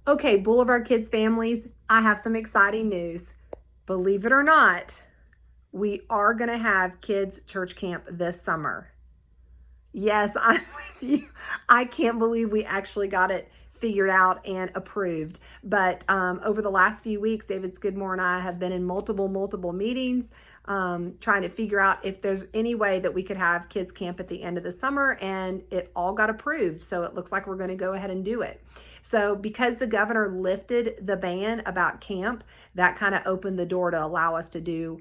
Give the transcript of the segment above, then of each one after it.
Okay, Boulevard Kids families, I have some exciting news. Believe it or not, we are going to have kids church camp this summer. Yes, I'm with you. I can't believe we actually got it figured out and approved. But over the last few weeks, David Skidmore and I have been in multiple meetings trying to figure out if there's any way that we could have kids camp at the end of the summer, and it all got approved. So it looks like we're going to go ahead and do it. So because the governor lifted the ban about camp, that kind of opened the door to allow us to do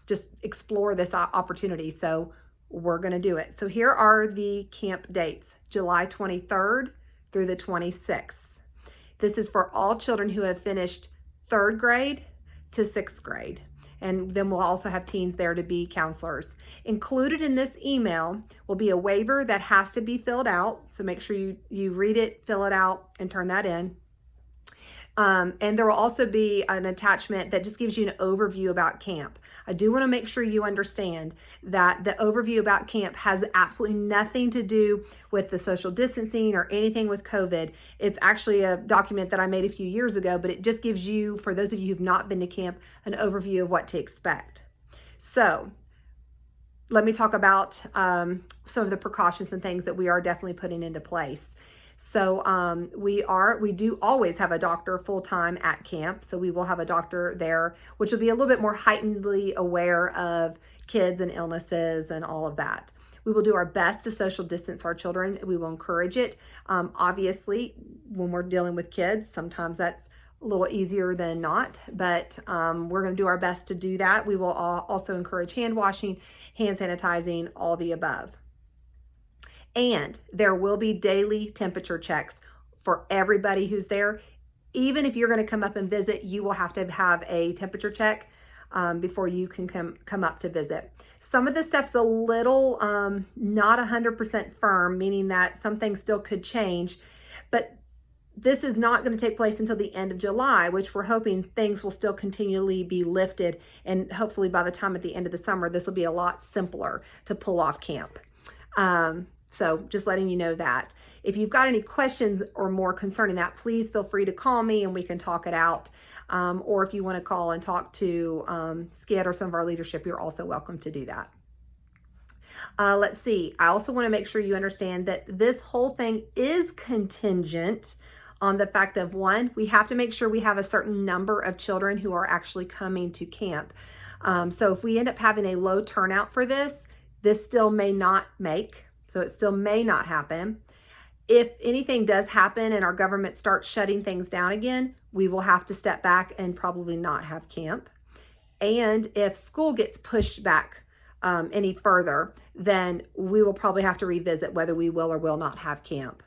just explore this opportunity. So we're going to do it. So here are the camp dates: July 23rd through the 26th. This is for all children who have finished 3rd grade to 6th grade. And then we'll also have teens there to be counselors. Included in this email will be a waiver that has to be filled out. So make sure you read it, fill it out, and turn that in. And there will also be an attachment that just gives you an overview about camp. I do want to make sure you understand that the overview about camp has absolutely nothing to do with the social distancing or anything with COVID. It's actually a document that I made a few years ago, but it just gives you, for those of you who've not been to camp, an overview of what to expect. So let me talk about some of the precautions and things that we are definitely putting into place. So we do always have a doctor full-time at camp. So we will have a doctor there, which will be a little bit more heightenedly aware of kids and illnesses and all of that. We will do our best to social distance our children. We will encourage it. Obviously, when we're dealing with kids, sometimes that's a little easier than not, but we're going to do our best to do that. We will also encourage hand washing, hand sanitizing, all the above. And there will be daily temperature checks for everybody who's there. Even if you're going to come up and visit, you will have to have a temperature check before you can come up to visit. Some of the stuff's a little not 100% firm, meaning that some things still could change, but this is not going to take place until the end of July, which we're hoping things will still continually be lifted. And hopefully by the time at the end of the summer, this will be a lot simpler to pull off camp. So just letting you know that. If you've got any questions or more concerning that, please feel free to call me and we can talk it out. Or if you want to call and talk to Skid or some of our leadership, you're also welcome to do that. Let's see. I also want to make sure you understand that this whole thing is contingent on the fact of, one, we have to make sure we have a certain number of children who are actually coming to camp. So if we end up having a low turnout for this still may not make. So it still may not happen. If anything does happen and our government starts shutting things down again, we will have to step back and probably not have camp. And if school gets pushed back any further, then we will probably have to revisit whether we will or will not have camp.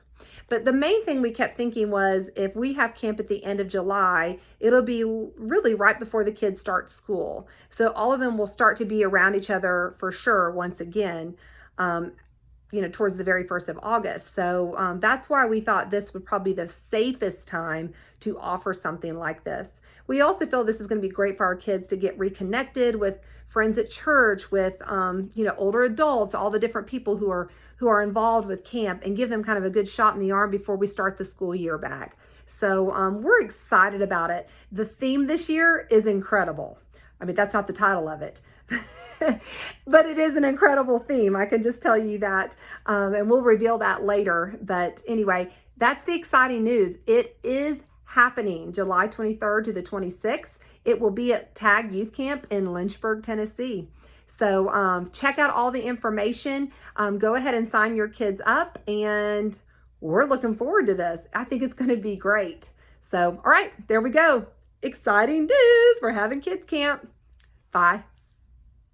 But the main thing we kept thinking was, if we have camp at the end of July, it'll be really right before the kids start school. So all of them will start to be around each other for sure once again, towards the very 1st of August. So that's why we thought this would probably be the safest time to offer something like this. We also feel this is going to be great for our kids to get reconnected with friends at church, with older adults, all the different people who are involved with camp, and give them kind of a good shot in the arm before we start the school year back. So we're excited about it. The theme this year is incredible. I mean, that's not the title of it. But it is an incredible theme. I can just tell you that, and we'll reveal that later. But anyway, that's the exciting news. It is happening July 23rd to the 26th. It will be at TAG Youth Camp in Lynchburg, Tennessee. So check out all the information. Go ahead and sign your kids up, and we're looking forward to this. I think it's going to be great. So, all right, there we go. Exciting news. We're having kids camp. Bye.